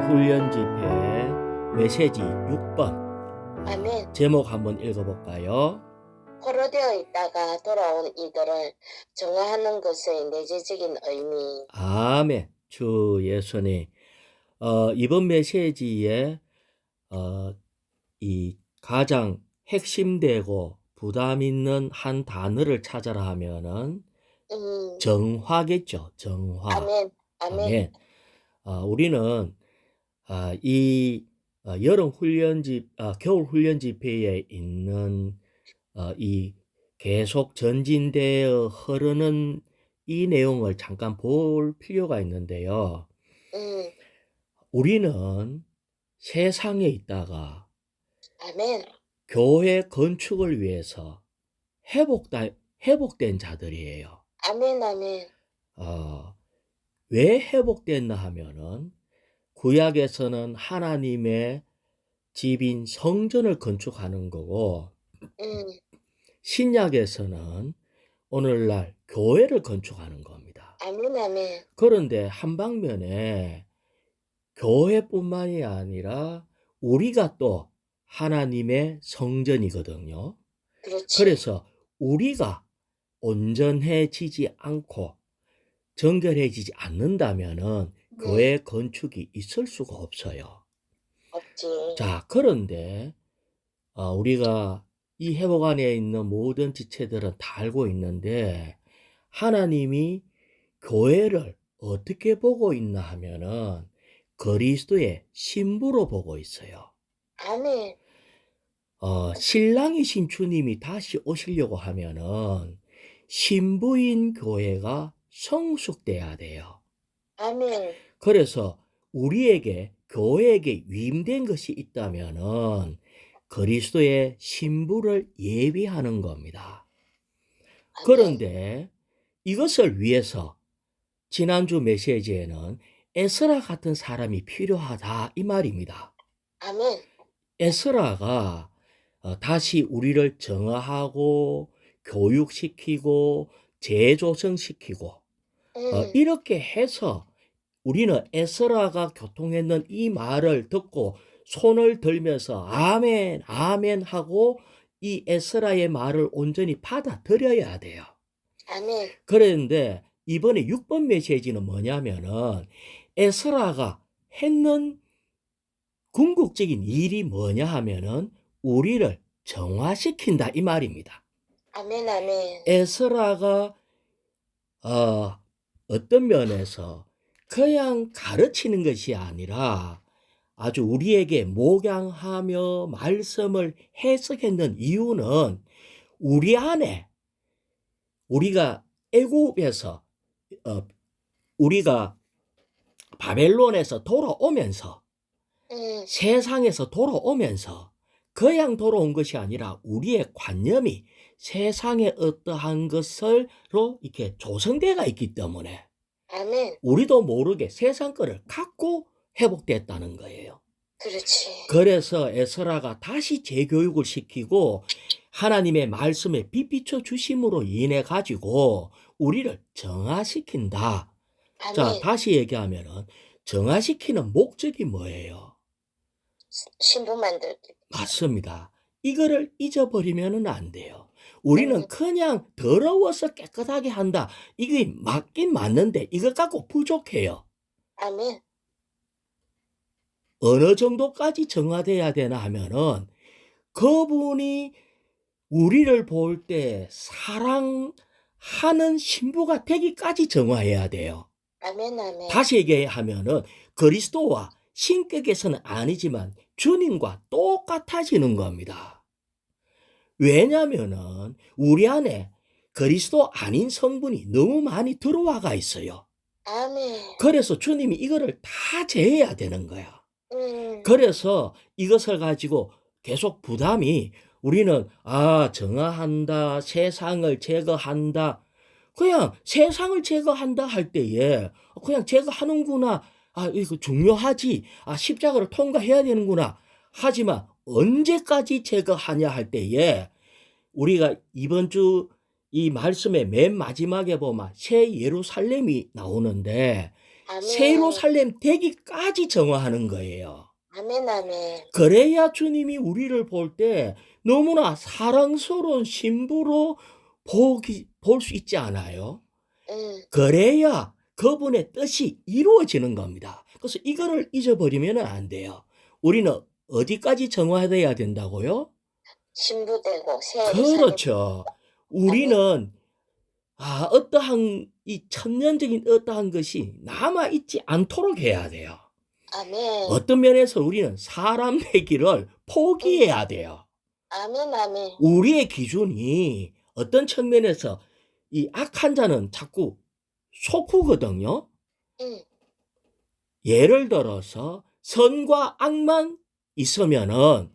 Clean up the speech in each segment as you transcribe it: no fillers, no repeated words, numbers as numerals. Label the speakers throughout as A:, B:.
A: 훈련 집회 메시지 6번
B: 아멘.
A: 제목 한번 읽어볼까요?
B: 포로되어 있다가 돌아온 이들을 정화하는 것의 내재적인 의미.
A: 아멘. 주 예수님. 이번 메시지에 이 가장 핵심되고 부담 있는 한 단어를 찾아라 하면은 정화겠죠. 정화.
B: 아멘. 아멘.
A: 아멘. 우리는 이 여름 훈련집, 겨울 훈련 집회에 있는 이 계속 전진되어 흐르는 이 내용을 잠깐 볼 필요가 있는데요. 우리는 세상에 있다가
B: 아멘.
A: 교회 건축을 위해서 회복된 자들이에요.
B: 아멘. 아멘.
A: 왜 회복됐나 하면은 구약에서는 하나님의 집인 성전을 건축하는 거고 신약에서는 오늘날 교회를 건축하는 겁니다.
B: 아멘. 아멘.
A: 그런데 한 방면에 교회뿐만이 아니라 우리가 또 하나님의 성전이거든요.
B: 그렇지.
A: 그래서 우리가 온전해지지 않고 정결해지지 않는다면은 교회 건축이 있을 수가 없어요.
B: 없지.
A: 자, 그런데 우리가 이 회복 안에 있는 모든 지체들은 다 알고 있는데 하나님이 교회를 어떻게 보고 있나 하면은 그리스도의 신부로 보고 있어요.
B: 아멘.
A: 신랑이신 주님이 다시 오시려고 하면은 신부인 교회가 성숙돼야 돼요.
B: 아멘.
A: 그래서 우리에게 교회에게 위임된 것이 있다면은 그리스도의 신부를 예비하는 겁니다.
B: 아멘.
A: 그런데 이것을 위해서 지난주 메시지에는 에스라 같은 사람이 필요하다 이 말입니다.
B: 아멘.
A: 에스라가 다시 우리를 정화하고 교육시키고 재조성시키고 이렇게 해서 우리는 에스라가 교통했는 이 말을 듣고 손을 들면서 아멘 아멘 하고 이 에스라의 말을 온전히 받아들여야 돼요.
B: 아멘.
A: 그런데 이번에 6번 메시지는 뭐냐면은 에스라가 했는 궁극적인 일이 뭐냐 하면은 우리를 정화시킨다 이 말입니다.
B: 아멘. 아멘.
A: 에스라가 어떤 면에서 그냥 가르치는 것이 아니라 아주 우리에게 목양하며 말씀을 해석했는 이유는 우리 안에 우리가 애굽에서 우리가 바벨론에서 돌아오면서 세상에서 돌아오면서 그냥 돌아온 것이 아니라 우리의 관념이 세상의 어떠한 것으로 이렇게 조성되어 있기 때문에
B: 아멘.
A: 우리도 모르게 세상 거를 갖고 회복됐다는 거예요.
B: 그렇지.
A: 그래서 에스라가 다시 재교육을 시키고 하나님의 말씀에 빛비춰 주심으로 인해 가지고 우리를 정화시킨다.
B: 아멘.
A: 자, 다시 얘기하면은 정화시키는 목적이 뭐예요?
B: 신부 만들기.
A: 맞습니다. 이거를 잊어버리면은 안 돼요. 우리는 그냥 더러워서 깨끗하게 한다. 이게 맞긴 맞는데 이것 갖고 부족해요.
B: 아멘.
A: 어느 정도까지 정화돼야 되나 하면은 그분이 우리를 볼 때 사랑하는 신부가 되기까지 정화해야 돼요.
B: 아멘. 아멘.
A: 다시 얘기하면은 그리스도와 신격에서는 아니지만 주님과 똑같아지는 겁니다. 왜냐면은 우리 안에 그리스도 아닌 성분이 너무 많이 들어와가 있어요.
B: 아멘.
A: 그래서 주님이 이거를 다 제해야 되는 거야.
B: 음.
A: 그래서 이것을 가지고 계속 부담이 우리는 정화한다, 세상을 제거한다. 그냥 세상을 제거한다 할 때에 그냥 제거하는구나. 이거 중요하지. 십자가를 통과해야 되는구나. 하지만 언제까지 제거하냐 할 때에 우리가 이번 주 이 말씀의 맨 마지막에 보면 새 예루살렘이 나오는데 새로
B: 아멘.
A: 살렘 되기까지 정화하는 거예요.
B: 아멘, 아멘.
A: 그래야 주님이 우리를 볼 때 너무나 사랑스러운 신부로 볼 수 있지 않아요? 그래야 그분의 뜻이 이루어지는 겁니다. 그래서 이거를 잊어버리면 안 돼요. 우리는 어디까지 정화돼야 된다고요?
B: 신부되고 새해를 살게.
A: 그렇죠. 우리는 어떠한 이 천년적인 어떠한 것이 남아 있지 않도록 해야 돼요.
B: 아멘.
A: 어떤 면에서 우리는 사람 되기를 포기해야 돼요.
B: 아멘, 아멘.
A: 우리의 기준이 어떤 측면에서 이 악한 자는 자꾸 속후거든요.
B: 응,
A: 예를 들어서 선과 악만 있으면은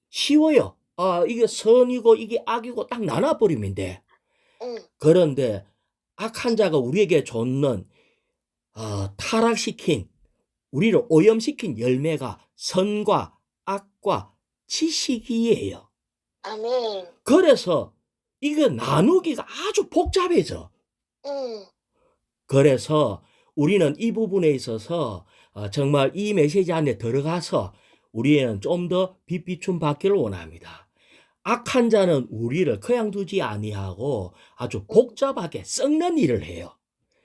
A: 쉬워요. 이게 선이고 이게 악이고 딱 나눠버리면 돼.
B: 응,
A: 그런데 악한 자가 우리에게 줬는 타락시킨, 우리를 오염시킨 열매가 선과 악과 지식이에요.
B: 아멘.
A: 그래서 이거 나누기가 아주 복잡해져.
B: 응,
A: 그래서 우리는 이 부분에 있어서 정말 이 메시지 안에 들어가서 우리는 좀 더 빛비춤 받기를 원합니다. 악한 자는 우리를 그냥 두지 아니하고 아주 복잡하게 썩는 일을 해요.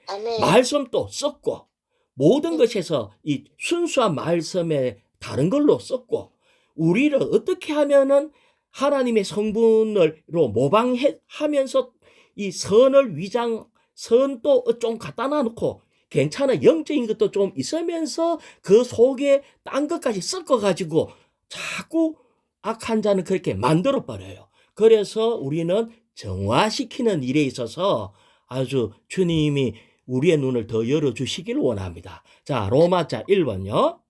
B: 아멘.
A: 말씀도 썩고 모든 것에서 이 순수한 말씀에 다른 걸로 썩고 우리를 어떻게 하면은 하나님의 성분으로 모방하면서 이 선도 좀 갖다 놔놓고 괜찮아 영적인 것도 좀 있으면서 그 속에 딴 것까지 섞어가지고 자꾸 악한 자는 그렇게 만들어버려요. 그래서 우리는 정화시키는 일에 있어서 아주 주님이 우리의 눈을 더 열어주시기를 원합니다. 자, 로마자 1번요.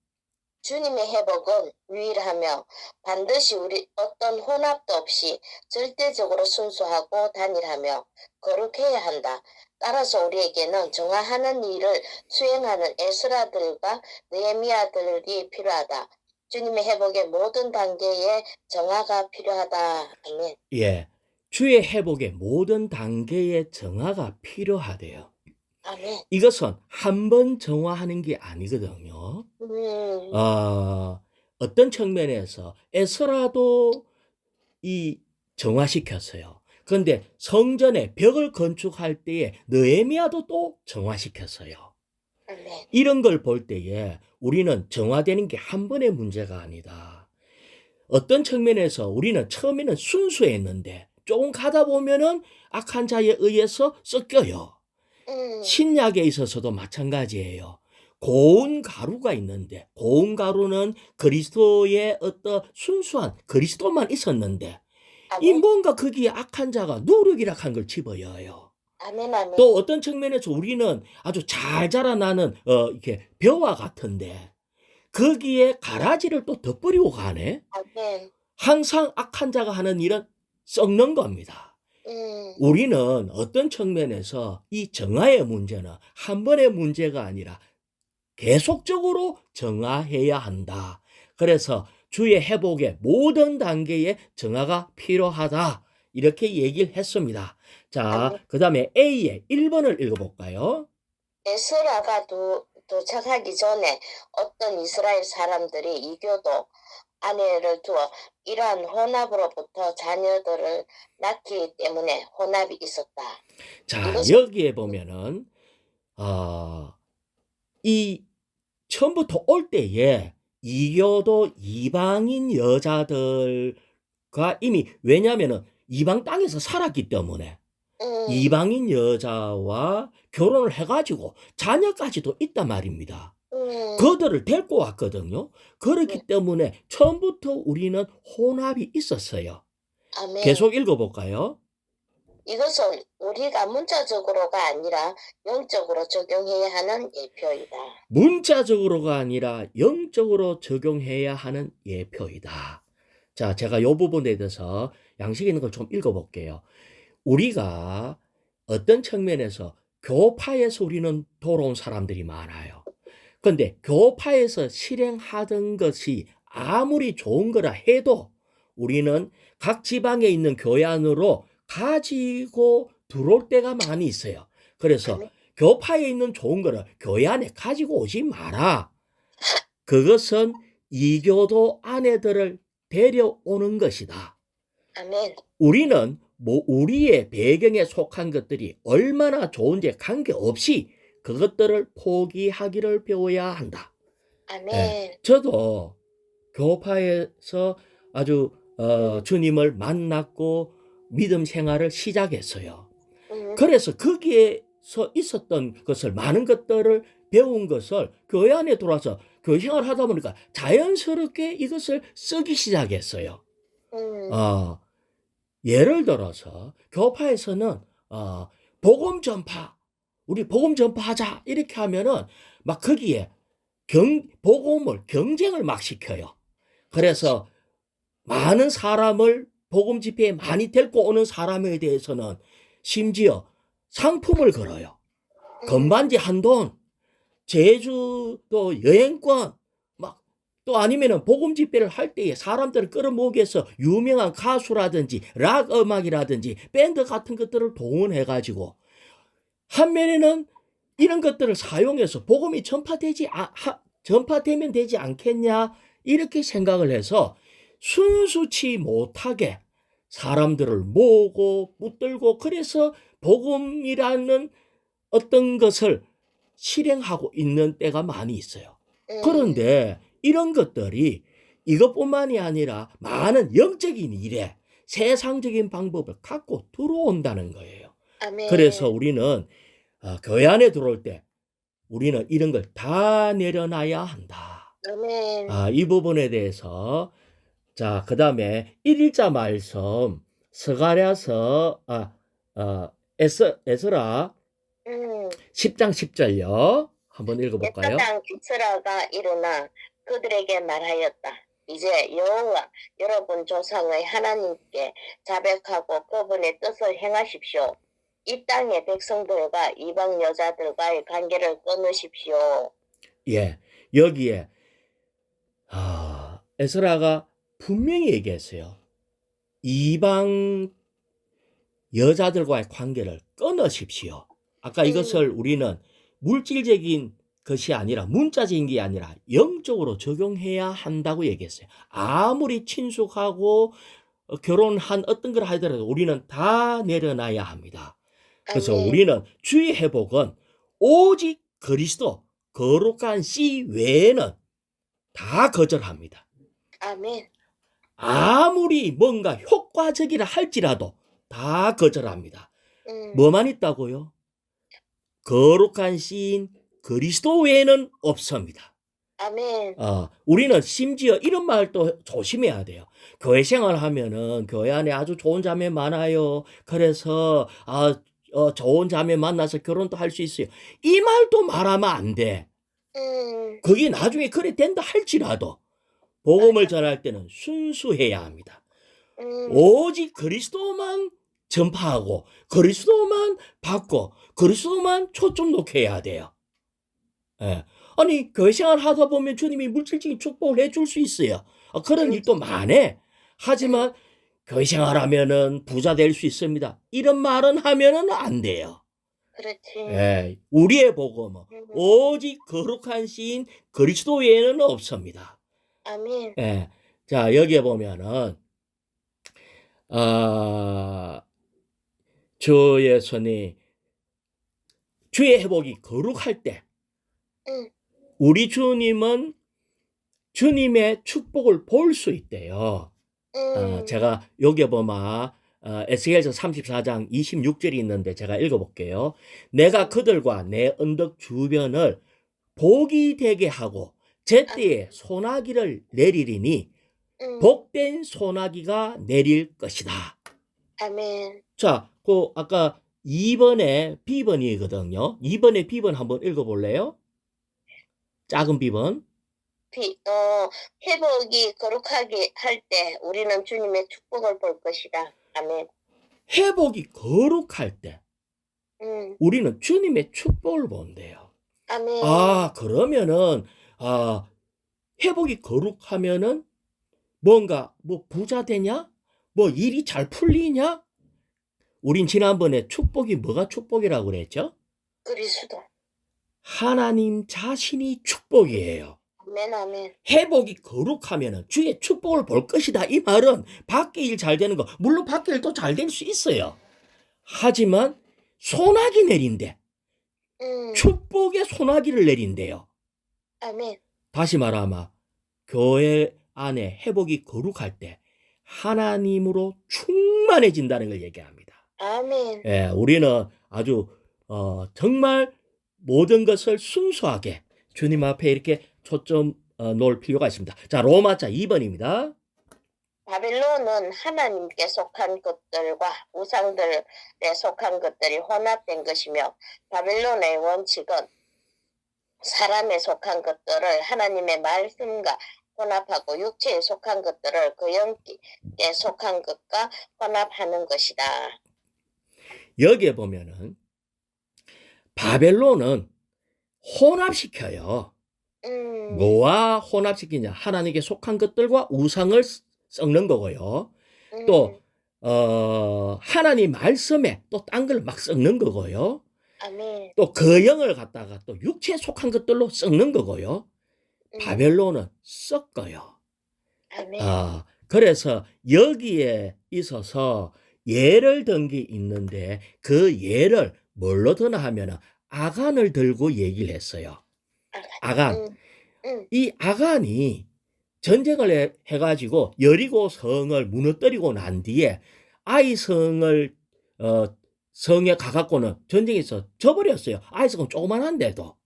B: 주님의 회복은 유일하며 반드시 우리 어떤 혼합도 없이 절대적으로 순수하고 단일하며 거룩해야 한다. 따라서 우리에게는 정화하는 일을 수행하는 에스라들과 느헤미야들이 필요하다. 주님의 회복의 모든 단계에 정화가 필요하다. 아멘.
A: 예, 주의 회복의 모든 단계의 정화가 필요하대요.
B: 아멘.
A: 이것은 한 번 정화하는 게 아니거든요. 어떤 측면에서 에스라도 이 정화시켰어요. 그런데 성전에 벽을 건축할 때에 느헤미야도 또 정화시켰어요.
B: 아멘.
A: 이런 걸 볼 때에 우리는 정화되는 게 한 번의 문제가 아니다. 어떤 측면에서 우리는 처음에는 순수했는데 조금 가다 보면은 악한 자에 의해서 섞여요. 신약에 있어서도 마찬가지예요. 고운 가루가 있는데 고운 가루는 그리스도의 어떤 순수한 그리스도만 있었는데 이
B: 아멘.
A: 뭔가 거기에 악한 자가 누룩이라 한 걸 집어여요.
B: 아멘. 아멘.
A: 또 어떤 측면에서 우리는 아주 잘 자라나는 이렇게 벼와 같은데 거기에 가라지를 또 덧뿌리고 가네.
B: 아멘.
A: 항상 악한 자가 하는 일은 썩는 겁니다. 우리는 어떤 측면에서 이 정화의 문제는 한 번의 문제가 아니라 계속적으로 정화해야 한다. 그래서 주의 회복의 모든 단계에 정화가 필요하다. 이렇게 얘기를 했습니다. 자, 그 다음에 A의 1번을 읽어볼까요?
B: 에스라가 도착하기 전에 어떤 이스라엘 사람들이 이교도 아내를 두어 이러한 혼합으로부터 자녀들을 낳기 때문에 혼합이 있었다.
A: 자, 여기에 보면은 이 처음부터 올 때에 이교도 이방인 여자들과 이미 왜냐하면은 이방 땅에서 살았기 때문에 이방인 여자와 결혼을 해가지고 자녀까지도 있단 말입니다. 그들을 데리고 왔거든요. 그렇기 때문에 처음부터 우리는 혼합이 있었어요.
B: 아멘.
A: 계속 읽어볼까요?
B: 이것은 우리가 문자적으로가 아니라 영적으로 적용해야 하는 예표이다.
A: 문자적으로가 아니라 영적으로 적용해야 하는 예표이다. 자, 제가 이 부분에 대해서 양식 있는 걸 좀 읽어볼게요. 우리가 어떤 측면에서 교파에서 우리는 돌아온 사람들이 많아요. 그런데 교파에서 실행하던 것이 아무리 좋은 거라 해도 우리는 각 지방에 있는 교회 안으로 가지고 들어올 때가 많이 있어요. 그래서 교파에 있는 좋은 거를 교회 안에 가지고 오지 마라. 그것은 이교도 아내들을 데려오는 것이다.
B: 아멘.
A: 우리는 우리의 배경에 속한 것들이 얼마나 좋은지 관계없이 그것들을 포기하기를 배워야 한다.
B: 아멘.
A: 저도 교파에서 아주 주님을 만났고 믿음 생활을 시작했어요. 그래서 거기에서 있었던 것을, 많은 것들을 배운 것을 교회 안에 들어와서 교회 생활을 하다 보니까 자연스럽게 이것을 쓰기 시작했어요. 예를 들어서 교파에서는 복음 전파, 우리 복음 전파하자 이렇게 하면은 막 거기에 복음을 경쟁을 막 시켜요. 그래서 많은 사람을 복음 집회에 많이 데리고 오는 사람에 대해서는 심지어 상품을 걸어요. 건반지 한 돈, 제주도 여행권, 막 또 아니면은 복음 집회를 할 때에 사람들을 끌어모으기 위해서 유명한 가수라든지 락 음악이라든지 밴드 같은 것들을 동원해 가지고 한 면에는 이런 것들을 사용해서 복음이 전파되면 되지 않겠냐 이렇게 생각을 해서 순수치 못하게 사람들을 모으고 붙들고, 그래서 복음이라는 어떤 것을 실행하고 있는 때가 많이 있어요. 그런데 이런 것들이 이것뿐만이 아니라 많은 영적인 일에 세상적인 방법을 갖고 들어온다는 거예요.
B: 아멘.
A: 그래서 우리는 교회 안에 들어올 때 우리는 이런 걸 다 내려놔야 한다.
B: 아멘.
A: 이 부분에 대해서, 자, 그 다음에 1일자 말씀 스가랴서 에스라 10장 10절요. 한번 읽어볼까요?
B: 옛사장 이스라가 일어나 그들에게 말하였다. 이제 여호와 여러분 조상의 하나님께 자백하고 그분의 뜻을 행하십시오. 이 땅의 백성들과 이방 여자들과의 관계를 끊으십시오.
A: 예, 여기에 에스라가 분명히 얘기했어요. 이방 여자들과의 관계를 끊으십시오. 아까 이것을 우리는 물질적인 것이 아니라, 문자적인 게 아니라 영적으로 적용해야 한다고 얘기했어요. 아무리 친숙하고 결혼한 어떤 걸 하더라도 우리는 다 내려놔야 합니다. 그래서
B: 아멘.
A: 우리는 주의 회복은 오직 그리스도 거룩한 씨 외에는 다 거절합니다.
B: 아멘.
A: 아무리 뭔가 효과적이라 할지라도 다 거절합니다. 뭐만 있다고요? 거룩한 씨인 그리스도 외에는 없습니다.
B: 아멘.
A: 우리는 심지어 이런 말도 조심해야 돼요. 교회 생활하면은 교회 안에 아주 좋은 자매 많아요. 그래서 좋은 자매 만나서 결혼도 할 수 있어요. 이 말도 말하면 안 돼. 그게 나중에 그래 된다 할지라도 복음을 전할 때는 순수해야 합니다. 오직 그리스도만 전파하고 그리스도만 받고 그리스도만 초점 놓게 돼요. 예. 아니, 교회 생활 하다 보면 주님이 물질적인 축복을 해줄 수 있어요. 그런 일도 많네. 하지만 교회 생활하면은 부자 될 수 있습니다. 이런 말은 하면은 안 돼요.
B: 그렇지.
A: 예. 우리의 복음은 오직 거룩한 시인 그리스도 외에는 없습니다.
B: 아멘.
A: 예. 자, 여기에 보면은 주 예수님 주의 회복이 거룩할 때 우리 주님은 주님의 축복을 볼 수 있대요. 제가 여기 보면 에스겔서 34장 26절이 있는데 제가 읽어볼게요. 내가 그들과 내 언덕 주변을 복이 되게 하고 제때에 소나기를 내리리니 복된 소나기가 내릴 것이다.
B: 아멘.
A: 자, 아까 2번에 B번이거든요. 2번의 B번 한번 읽어볼래요? 작은 B번.
B: 회복이 거룩하게 할 때 우리는 주님의 축복을 볼 것이다. 아멘.
A: 회복이 거룩할 때 우리는 주님의 축복을 본대요.
B: 아멘.
A: 그러면은 회복이 거룩하면은 뭔가 부자 되냐? 일이 잘 풀리냐? 우린 지난번에 축복이 뭐가 축복이라고 그랬죠?
B: 그리스도.
A: 하나님 자신이 축복이에요.
B: 아멘, 아멘.
A: 회복이 거룩하면은 주의 축복을 볼 것이다. 이 말은 밖의 일 잘 되는 거, 물론 밖의 일도 잘 될 수 있어요. 하지만 소나기 내린대. 축복의 소나기를 내린대요.
B: 아멘.
A: 다시 말하면 교회 안에 회복이 거룩할 때 하나님으로 충만해진다는 걸 얘기합니다.
B: 아멘.
A: 예, 우리는 아주 정말 모든 것을 순수하게 주님 앞에 이렇게 초점 놓을 필요가 있습니다. 자, 로마자 2번입니다.
B: 바벨론은 하나님께 속한 것들과 우상들에 속한 것들이 혼합된 것이며 바벨론의 원칙은 사람에 속한 것들을 하나님의 말씀과 혼합하고 육체에 속한 것들을 그 영에 속한 것과 혼합하는 것이다.
A: 여기에 보면은 바벨론은 혼합시켜요. 뭐와 혼합시키냐? 하나님께 속한 것들과 우상을 썩는 거고요. 또 하나님 말씀에 또 딴 걸 막 썩는 거고요.
B: 아멘.
A: 또 그 영을 갖다가 또 육체에 속한 것들로 썩는 거고요. 바벨론은 썩어요.
B: 아멘.
A: 그래서 여기에 있어서 예를 든 게 있는데 그 예를 뭘로 드나 하면 아간을 들고 얘기를 했어요. 아간. 이 아간이 전쟁을 해가지고 여리고 성을 무너뜨리고 난 뒤에 아이 성을 성에 가갖고는 전쟁에서 져버렸어요. 아이 성은 조그만한데도.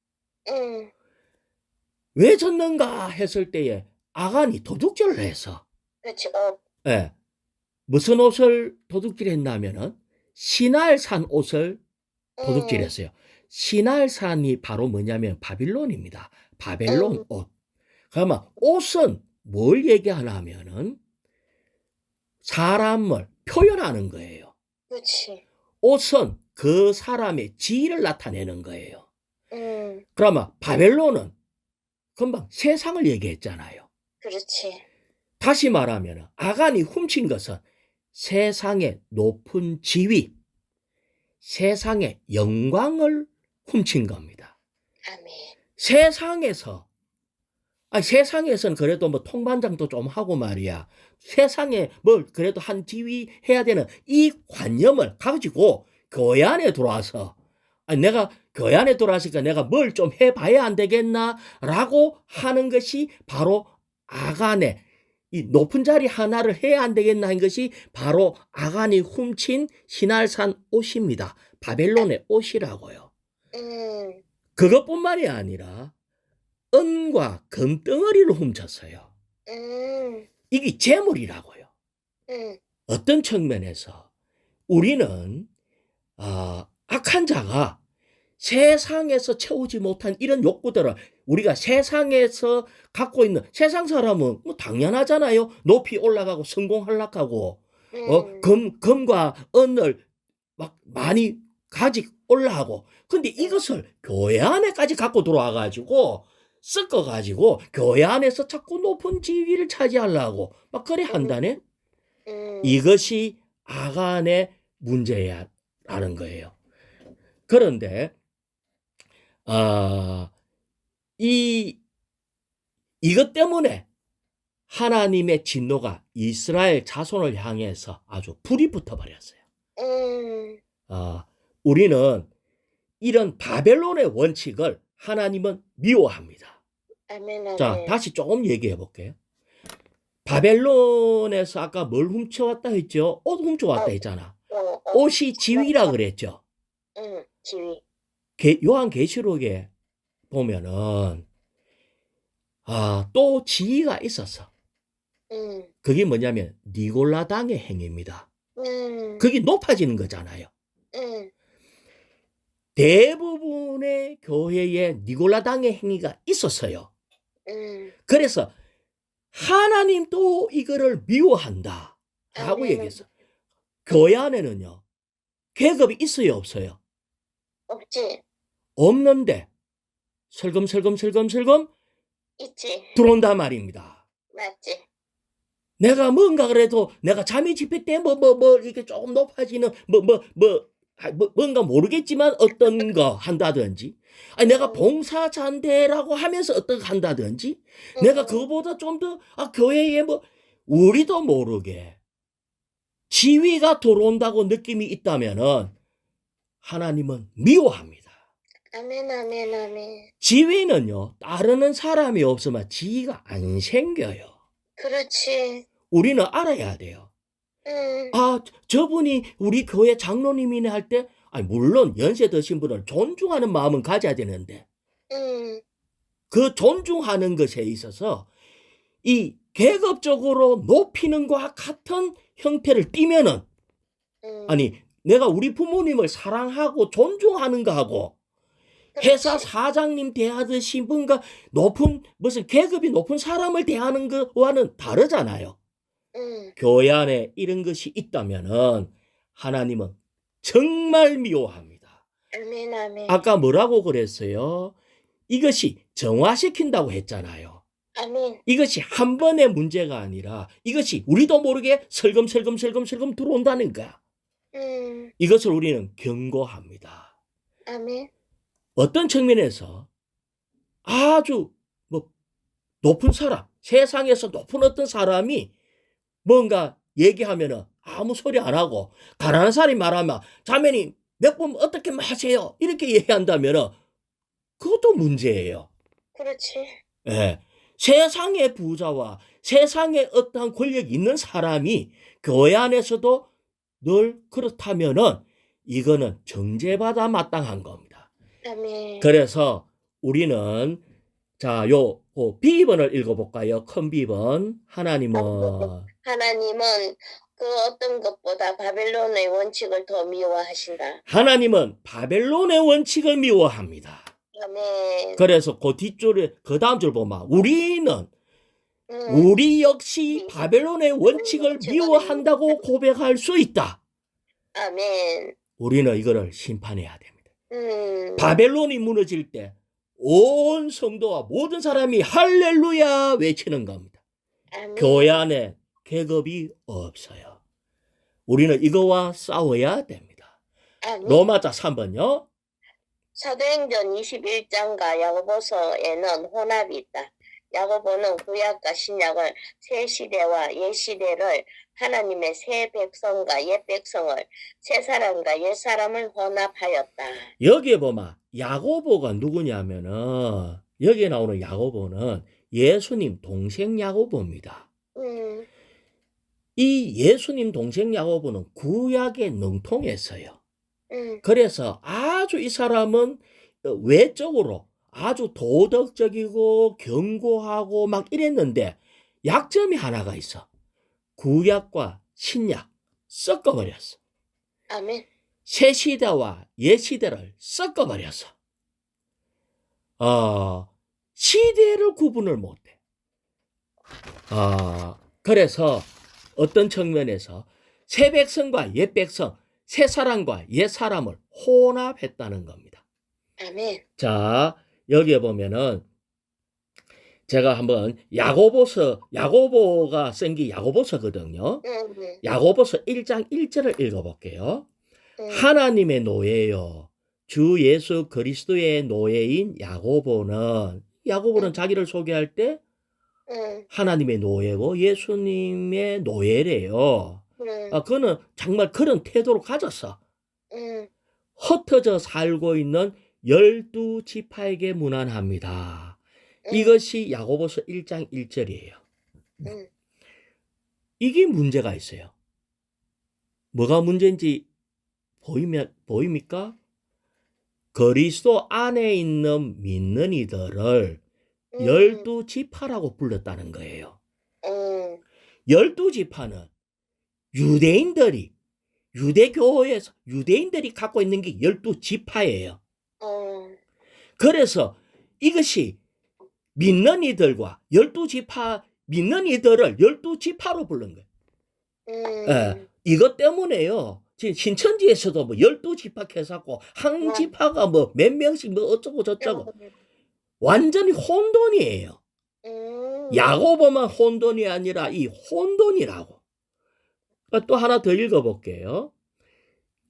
A: 왜 졌는가 했을 때에 아간이 도둑질을 해서.
B: 그렇죠.
A: 예. 무슨 옷을 도둑질했냐면은 시날산 옷을 도둑질했어요. 시날산이 바로 뭐냐면 바빌론입니다. 바벨론 옷. 그러면 옷은 뭘 얘기하나 하면은 사람을 표현하는 거예요.
B: 그렇지.
A: 옷은 그 사람의 지위를 나타내는 거예요. 그러면 바벨론은 금방 세상을 얘기했잖아요.
B: 그렇지.
A: 다시 말하면 아간이 훔친 것은 세상의 높은 지위, 세상의 영광을 훔친 겁니다.
B: 아멘.
A: 세상에서는 그래도 뭐 통반장도 좀 하고 말이야. 세상에 뭘 그래도 한 지위 해야 되는 이 관념을 가지고 교회 안에 들어와서 내가 교회 안에 들어왔으니까 내가 뭘 좀 해봐야 안 되겠나 라고 하는 것이 바로 아간의 이 높은 자리 하나를 해야 안 되겠나 하는 것이 바로 아간이 훔친 시날산 옷입니다. 바벨론의 옷이라고요. 그것뿐만이 아니라 은과 금덩어리를 훔쳤어요. 이게 재물이라고요. 어떤 측면에서 우리는 악한 자가 세상에서 채우지 못한 이런 욕구들을 우리가 세상에서 갖고 있는 세상 사람은 뭐 당연하잖아요. 높이 올라가고 성공하려고 금과 은을 막 많이 가지고 올라가고 근데 이것을 교회 안에까지 갖고 들어와가지고 섞어가지고 교회 안에서 자꾸 높은 지위를 차지하려고 막 그래 한다네. 이것이 아간의 문제야라는 거예요. 그런데 이것 때문에 하나님의 진노가 이스라엘 자손을 향해서 아주 불이 붙어버렸어요. 우리는 이런 바벨론의 원칙을 하나님은 미워합니다.
B: 아멘.
A: 자, 다시 조금 얘기해 볼게요. 바벨론에서 아까 뭘 훔쳐왔다 했죠? 옷 훔쳐왔다 했잖아. 옷이 지위라 그랬죠.
B: 지위.
A: 요한계시록에 보면은 또 지위가 있었어. 그게 뭐냐면 니골라당의 행위입니다. 그게 높아지는 거잖아요. 대부분의 교회에 니골라당의 행위가 있었어요. 그래서 하나님도 이거를 미워한다 라고 얘기했어. 교회 안에는요 계급이 있어요 없어요?
B: 없지.
A: 없는데 슬금슬금
B: 있지.
A: 들어온단 말입니다.
B: 맞지.
A: 내가 뭔가 그래도 내가 자매 집회 때 이렇게 조금 높아지는 뭔가 모르겠지만 어떤 거 한다든지, 아니, 내가 봉사자인데라고 하면서 어떤 거 한다든지, 내가 그거보다 좀 더, 교회에 뭐, 우리도 모르게 지위가 들어온다고 느낌이 있다면은, 하나님은 미워합니다.
B: 아멘, 아멘, 아멘.
A: 지위는요, 따르는 사람이 없으면 지위가 안 생겨요.
B: 그렇지.
A: 우리는 알아야 돼요. 저분이 우리 교회 장로님이네 할 때, 물론 연세 드신 분을 존중하는 마음은 가져야 되는데, 그 존중하는 것에 있어서 이 계급적으로 높이는 것과 같은 형태를 띠면은, 아니, 내가 우리 부모님을 사랑하고 존중하는 거하고, 회사 사장님 대하듯이 뭔가 무슨 계급이 높은 사람을 대하는 것과는 다르잖아요. 교회 안에 이런 것이 있다면은 하나님은 정말 미워합니다.
B: 아멘, 아멘.
A: 아까 뭐라고 그랬어요? 이것이 정화시킨다고 했잖아요.
B: 아멘.
A: 이것이 한 번의 문제가 아니라 이것이 우리도 모르게 설금설금 들어온다는 거야. 이것을 우리는 경고합니다.
B: 아멘.
A: 어떤 측면에서 아주 높은 사람, 세상에서 높은 어떤 사람이 뭔가 얘기하면은 아무 소리 안 하고, 가난한 사람이 말하면 자매님 몇 번 어떻게 하세요 이렇게 얘기한다면은 그것도 문제예요.
B: 그렇지.
A: 예. 세상의 부자와 세상에 어떠한 권력이 있는 사람이 교회 안에서도 늘 그렇다면은 이거는 정죄받아 마땅한 겁니다.
B: 아멘.
A: 그래서 우리는 요 B번을 읽어볼까요? 큰 B번. 하나님은
B: 그 어떤 것보다 바벨론의 원칙을 더 미워하신다.
A: 하나님은 바벨론의 원칙을 미워합니다.
B: 아멘.
A: 그래서 그 다음 줄 보면 우리 역시 바벨론의 원칙을 미워한다고 고백할 수 있다.
B: 아멘.
A: 우리는 이거를 심판해야 됩니다. 바벨론이 무너질 때 온 성도와 모든 사람이 할렐루야 외치는 겁니다.
B: 아멘.
A: 교회 안에 계급이 없어요. 우리는 이거와 싸워야 됩니다.
B: 아멘.
A: 로마자 3번요.
B: 사도행전 21장과 야고보서에는 혼합이 있다. 야고보는 구약과 신약을 새 시대와 옛 시대를, 하나님의 새 백성과 옛 백성을, 새 사람과 옛 사람을 혼합하였다.
A: 여기에 보면 야고보가 누구냐면은, 여기에 나오는 야고보는 예수님 동생 야고보입니다. 이 예수님 동생 야고보는 구약에 능통했어요. 그래서 아주 이 사람은 외적으로 아주 도덕적이고 견고하고 막 이랬는데 약점이 하나가 있어. 구약과 신약 섞어버렸어.
B: 아멘.
A: 새 시대와 옛 시대를 섞어버렸어. 시대를 구분을 못해. 그래서 어떤 측면에서 새 백성과 옛 백성, 새 사람과 옛 사람을 혼합했다는 겁니다.
B: 아멘.
A: 자, 여기에 보면은 제가 한번 야고보가 쓴 게 야고보서거든요. 야고보서 1장 1절을 읽어볼게요. 하나님의 노예요. 주 예수 그리스도의 노예인 야고보는 자기를 소개할 때 하나님의 노예고 예수님의 노예래요. 그는 정말 그런 태도를 가졌어. 흩어져 살고 있는 12지파에게 문안합니다. 이것이 야고보서 1장 1절이에요. 이게 문제가 있어요. 뭐가 문제인지 보입니까? 그리스도 안에 있는 믿는 이들을 12지파라고 불렀다는 거예요. 12지파는 유대인들이 유대교회에서 유대인들이 갖고 있는 게 12지파예요. 그래서 이것이 믿는 이들과 12지파 믿는 이들을 12지파로 부른 거예요. 이것 때문에요. 지금 신천지에서도 12지파 해서고 한 지파가 몇 명씩 어쩌고 저쩌고 완전히 혼돈이에요. 야고보만 혼돈이 아니라 이 혼돈이라고. 또 하나 더 읽어볼게요.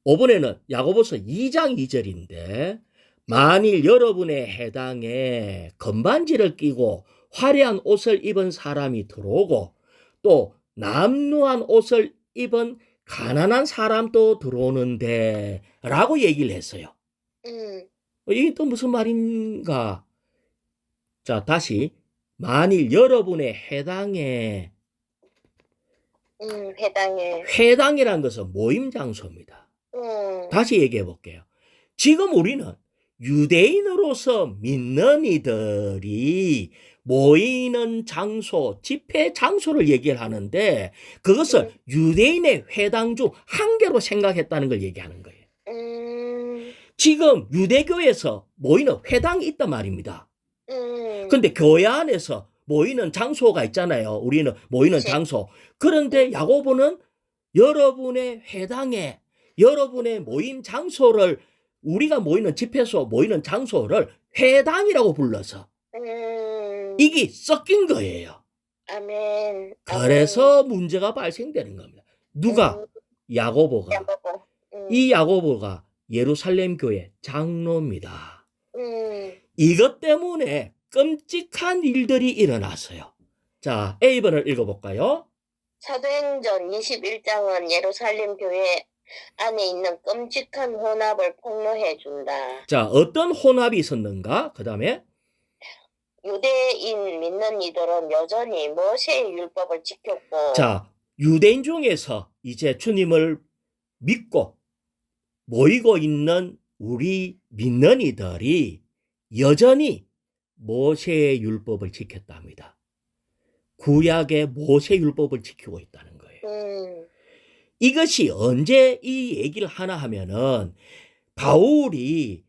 A: 이번에는 야고보서 2장 2절인데 만일 여러분의 해당에 건반지를 끼고 화려한 옷을 입은 사람이 들어오고 또 남루한 옷을 입은 가난한 사람도 들어오는데 라고 얘기를 했어요. 이게 또 무슨 말인가? 자, 다시 만일 여러분의 해당에 회당이라는 것은 모임 장소입니다. 다시 얘기해 볼게요. 지금 우리는 유대인으로서 믿는 이들이 모이는 장소, 집회 장소를 얘기를 하는데 그것을 유대인의 회당 중 한 개로 생각했다는 걸 얘기하는 거예요. 지금 유대교에서 모이는 회당이 있단 말입니다. 근데 교회 안에서 모이는 장소가 있잖아요. 우리는 모이는
B: 그치.
A: 장소. 그런데 야고보는 여러분의 회당에 여러분의 모임 장소를 우리가 모이는 집회소 모이는 장소를 회당이라고 불러서 이게 섞인 거예요.
B: 아멘.
A: 그래서 문제가 발생되는 겁니다. 누가? 야고보가.
B: 야고보.
A: 이 야고보가 예루살렘 교회 장로입니다. 이것 때문에 끔찍한 일들이 일어났어요. 자, A번을 읽어볼까요?
B: 사도행전 21장은 예루살렘 교회 안에 있는 끔찍한 혼합을 폭로해 준다.
A: 자, 어떤 혼합이 있었는가? 그 다음에
B: 유대인 믿는 이들은 여전히 모세의 율법을 지켰고
A: 자, 유대인 중에서 이제 주님을 믿고 모이고 있는 우리 믿는 이들이 여전히 모세의 율법을 지켰답니다. 구약의 모세 율법을 지키고 있다는 거예요. 이것이 언제 이 얘기를 하나 하면은 바울이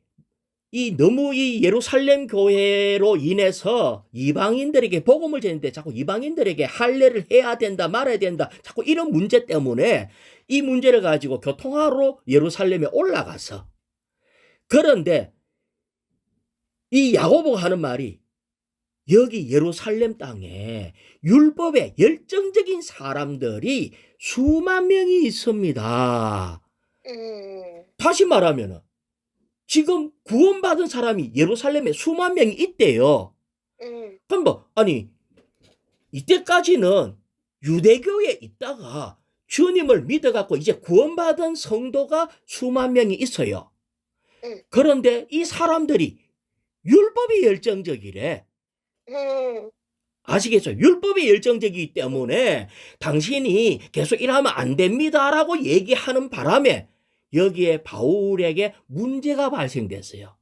A: 너무 이 예루살렘 교회로 인해서 이방인들에게 복음을 전했는데 자꾸 이방인들에게 할례를 해야 된다 말아야 된다 자꾸 이런 문제 때문에 이 문제를 가지고 교통하러 예루살렘에 올라가서 그런데 이 야고보가 하는 말이 여기 예루살렘 땅에 율법에 열정적인 사람들이 수만 명이 있습니다. 다시 말하면 지금 구원받은 사람이 예루살렘에 수만 명이 있대요. 그럼 아니 이때까지는 유대교에 있다가 주님을 믿어갖고 이제 구원받은 성도가 수만 명이 있어요. 그런데 이 사람들이 율법이 열정적이래. 아시겠죠? 율법이 열정적이기 때문에 당신이 계속 일하면 안 됩니다라고 얘기하는 바람에 여기에 바울에게 문제가 발생됐어요.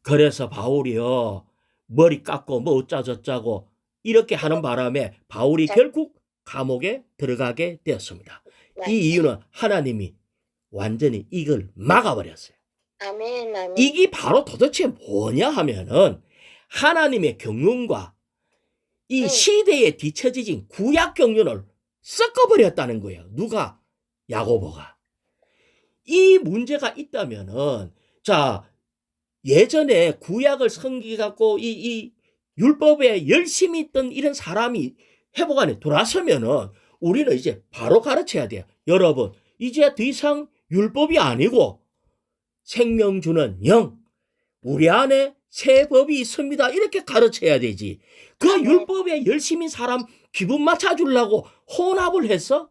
A: 그래서 바울이요 머리 깎고 뭐 어쩌저쩌고 이렇게 하는 바람에 바울이 결국 감옥에 들어가게 되었습니다. 이 이유는 하나님이 완전히 이걸 막아버렸어요.
B: 아멘, 아멘.
A: 이게 바로 도대체 뭐냐 하면은 하나님의 경륜과 이 시대에 뒤처진 구약 경륜을 섞어버렸다는 거예요. 누가? 야고보가. 이 문제가 있다면은 자 예전에 구약을 섬기갖고 이 율법에 열심히 있던 이런 사람이 회복 안에 돌아서면은 우리는 이제 바로 가르쳐야 돼요. 여러분 이제 더 이상 율법이 아니고 생명 주는 영 우리 안에 새 법이 있습니다. 이렇게 가르쳐야 되지. 그 율법에 열심히 사람 기분 맞춰주려고 혼합을 해서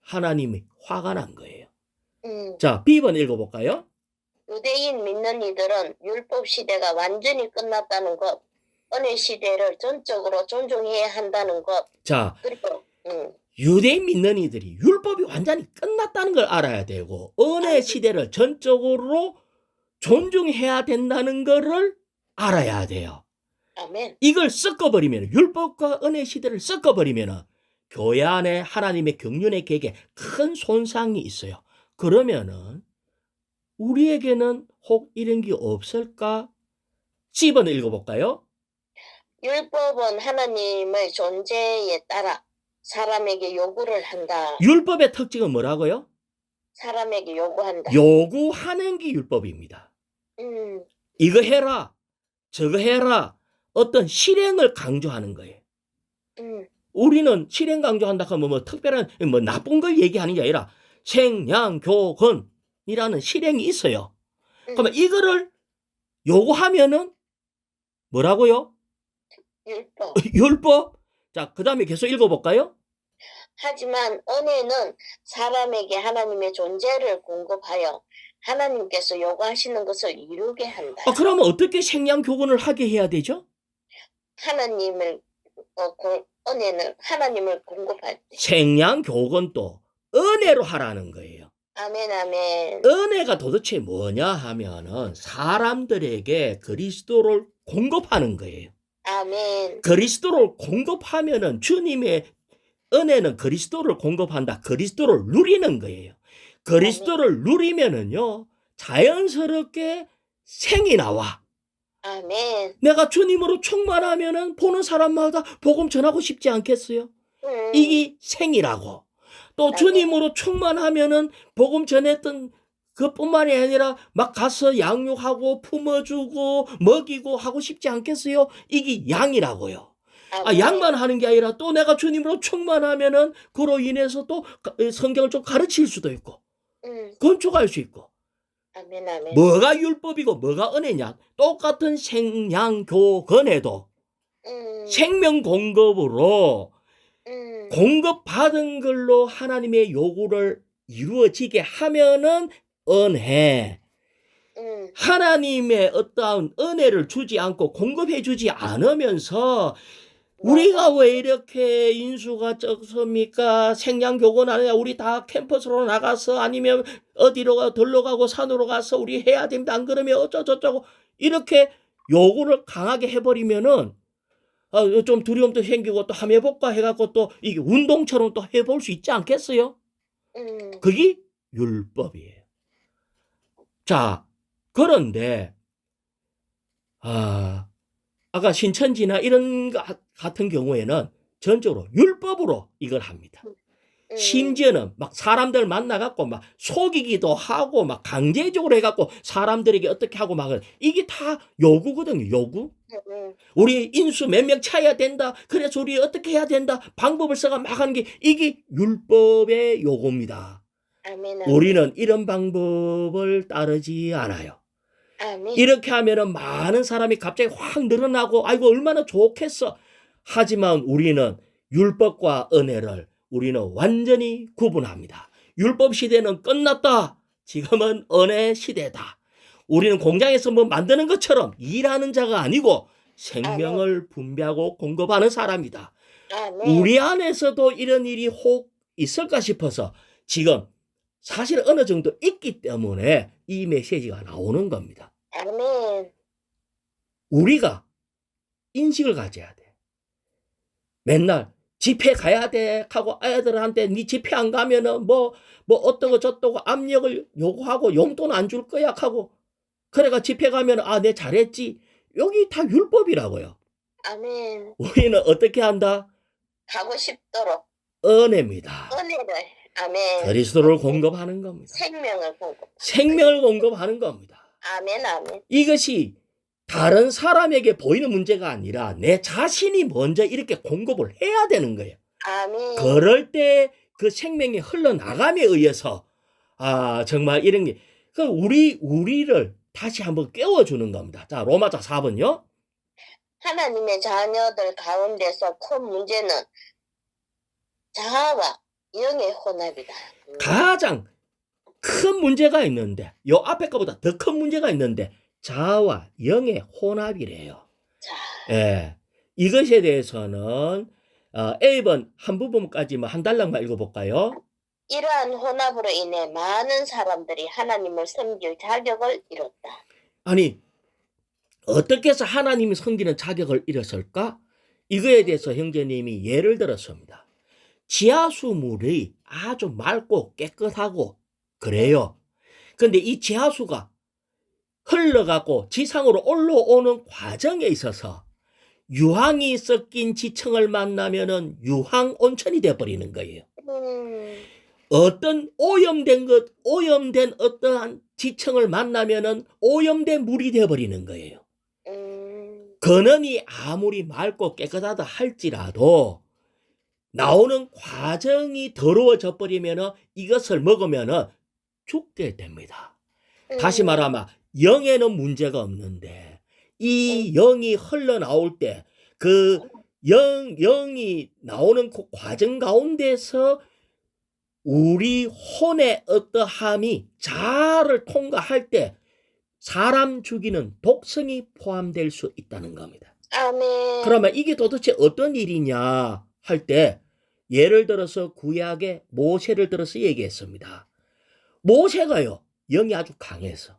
A: 하나님이 화가 난 거예요. 자, B번 읽어볼까요?
B: 유대인 믿는 이들은 율법 시대가 완전히 끝났다는 것, 은혜 시대를 전적으로 존중해야 한다는 것.
A: 자,
B: 그리고
A: 유대인 믿는 이들이 율법이 완전히 끝났다는 걸 알아야 되고 은혜 시대를 전적으로 존중해야 된다는 것을 알아야 돼요.
B: 아멘.
A: 이걸 섞어버리면 율법과 은혜 시대를 섞어버리면 교회 안에 하나님의 경륜의 계획에 큰 손상이 있어요. 그러면은 우리에게는 혹 이런 게 없을까? C번 읽어볼까요?
B: 율법은 하나님의 존재에 따라 사람에게 요구를 한다.
A: 율법의 특징은 뭐라고요?
B: 사람에게 요구한다.
A: 요구하는 게 율법입니다. 이거 해라, 저거 해라, 어떤 실행을 강조하는 거예요. 우리는 실행 강조한다 하면 뭐 특별한 뭐 나쁜 걸 얘기하는 게 아니라 생양교건이라는 실행이 있어요.
B: 음,
A: 그러면 이거를 요구하면은 뭐라고요?
B: 율법.
A: 율법? 자, 그 다음에 계속 읽어볼까요?
B: 하지만 은혜는 사람에게 하나님의 존재를 공급하여 하나님께서 요구하시는 것을 이루게 한다.
A: 그러면 어떻게 생양교건을 하게 해야 되죠?
B: 하나님을 은혜는 하나님을 공급할 때.
A: 생양교건도 은혜로 하라는 거예요.
B: 아멘, 아멘.
A: 은혜가 도대체 뭐냐 하면은 사람들에게 그리스도를 공급하는 거예요.
B: 아멘.
A: 그리스도를 공급하면은 주님의 은혜는 그리스도를 공급한다. 그리스도를 누리는 거예요. 그리스도를 누리면은요, 자연스럽게 생이 나와.
B: 아멘.
A: 내가 주님으로 충만하면은 보는 사람마다 복음 전하고 싶지 않겠어요? 이게 생이라고. 또
B: 아멘.
A: 주님으로 충만하면은 복음 전했던 그뿐만이 아니라 막 가서 양육하고 품어주고 먹이고 하고 싶지 않겠어요? 이게 양이라고요.
B: 아멘.
A: 양만 하는 게 아니라 또 내가 주님으로 충만하면은 그로 인해서 또 성경을 좀 가르칠 수도 있고 건축할 수 있고.
B: 아멘, 아멘.
A: 뭐가 율법이고 뭐가 은혜냐? 똑같은 생양교건에도 생명 공급으로 공급받은 걸로 하나님의 요구를 이루어지게 하면은 은혜. 하나님의 어떠한 은혜를 주지 않고 공급해 주지 않으면서 우리가 왜 이렇게 인수가 적습니까? 생양교건 아니야. 우리 다 캠퍼스로 나가서 아니면 어디로 들러 가고 산으로 가서 우리 해야 됩니다. 안 그러면 어쩌고저쩌고 이렇게 요구를 강하게 해버리면은 좀 두려움도 생기고 또 한번 해볼까 해갖고 또 이게 운동처럼 또 해볼 수 있지 않겠어요? 그게 율법이에요. 자, 그런데 아까 신천지나 이런 것 같은 경우에는 전적으로 율법으로 이걸 합니다. 심지어는 막 사람들 만나갖고 막 속이기도 하고 막 강제적으로 해갖고 사람들에게 어떻게 하고 막 이게 다 요구거든요. 요구. 우리 인수 몇 명 차야 된다. 그래서 우리 어떻게 해야 된다. 방법을 써가 막 하는 게 이게 율법의 요구입니다.
B: 아멘, 아멘.
A: 우리는 이런 방법을 따르지 않아요.
B: 아멘.
A: 이렇게 하면은 많은 사람이 갑자기 확 늘어나고 아이고 얼마나 좋겠어. 하지만 우리는 율법과 은혜를 우리는 완전히 구분합니다. 율법 시대는 끝났다. 지금은 은혜 시대다. 우리는 공장에서 뭐 만드는 것처럼 일하는 자가 아니고 생명을 분배하고 공급하는 사람이다.
B: 아멘.
A: 우리 안에서도 이런 일이 혹 있을까 싶어서 지금 사실 어느 정도 있기 때문에 이 메시지가 나오는 겁니다.
B: 아멘.
A: 우리가 인식을 가져야 돼. 맨날 집회 가야 돼 하고 애들한테 네 집회 안 가면은 뭐 어떠고 저떠고 압력을 요구하고 용돈 안 줄 거야 하고 그래가 집회 가면 내 잘했지. 여기 다 율법이라고요.
B: 아멘.
A: 우리는 어떻게 한다?
B: 가고 싶도록
A: 은혜입니다.
B: 은혜를. 아멘.
A: 그리스도를 공급하는 겁니다.
B: 생명을 공급.
A: 생명을 공급하는 겁니다.
B: 아멘, 아멘.
A: 이것이 다른 사람에게 보이는 문제가 아니라 내 자신이 먼저 이렇게 공급을 해야 되는 거예요.
B: 아멘.
A: 그럴 때 그 생명이 흘러나감에 의해서 정말 이런 게 우리를 다시 한번 깨워주는 겁니다. 자, 로마서 4번요.
B: 하나님의 자녀들 가운데서 큰 문제는 자아와 영의 혼합이다.
A: 가장 큰 문제가 있는데 요 앞에 거보다 더 큰 문제가 있는데 자아와 영의 혼합이래요.
B: 자,
A: 예, 이것에 대해서는 A번 한 부분까지만 한 달락만 읽어볼까요?
B: 이러한 혼합으로 인해 많은 사람들이 하나님을 섬길 자격을 잃었다.
A: 아니 어떻게 해서 하나님이 섬기는 자격을 잃었을까? 이거에 대해서 형제님이 예를 들었습니다. 지하수물이 아주 맑고 깨끗하고 그래요. 근데 이 지하수가 흘러가고 지상으로 올라오는 과정에 있어서 유황이 섞인 지층을 만나면은 유황 온천이 돼버리는 거예요. 어떤 오염된 어떠한 지층을 만나면은 오염된 물이 돼버리는 거예요. 근원이 아무리 맑고 깨끗하다 할지라도 나오는 과정이 더러워져 버리면은 이것을 먹으면은 죽게 됩니다. 다시 말하면 영에는 문제가 없는데 이 영이 흘러나올 때 그 영이 나오는 그 과정 가운데서 우리 혼의 어떠함이 자아를 통과할 때 사람 죽이는 독성이 포함될 수 있다는 겁니다.
B: 아멘.
A: 그러면 이게 도대체 어떤 일이냐 할 때 예를 들어서 구약의 모세를 들어서 얘기했습니다. 모세가요 영이 아주 강해서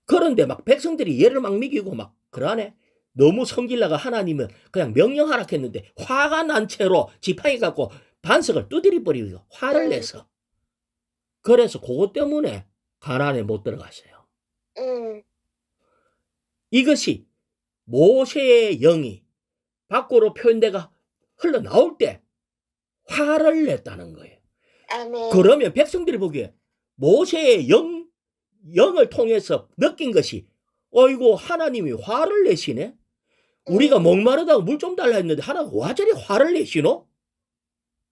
A: 그런데 막 백성들이 얘를 막 먹이고 막 그러네. 너무 성질나가 하나님은 그냥 명령하라 했는데 화가 난 채로 지팡이 갖고 반석을 두드려 버리고 화를 내서 그래서 그것 때문에 가나안에 못 들어갔어요. 이것이 모세의 영이 밖으로 표현대가 흘러나올 때 화를 냈다는 거예요.
B: 아멘.
A: 그러면 백성들이 보기에 모세의 영을 통해서 느낀 것이 어이구 하나님이 화를 내시네. 우리가 목마르다고 물 좀 달라 했는데 하나님 와 저리 화를 내시노?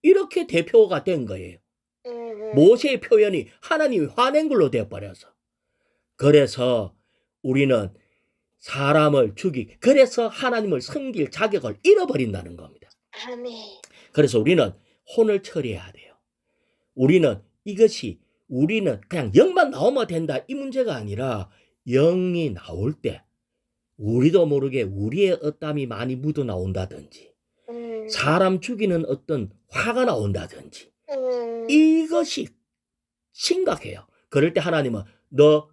A: 이렇게 대표가 된 거예요. 모세의 표현이 하나님이 화낸 걸로 되어버려서. 그래서 우리는 사람을 그래서 하나님을 섬길 자격을 잃어버린다는 겁니다.
B: 아멘.
A: 그래서 우리는 혼을 처리해야 돼요. 우리는 그냥 영만 나오면 된다 이 문제가 아니라 영이 나올 때 우리도 모르게 우리의 어땀이 많이 묻어 나온다든지 사람 죽이는 어떤 화가 나온다든지 이것이 심각해요. 그럴 때 하나님은 너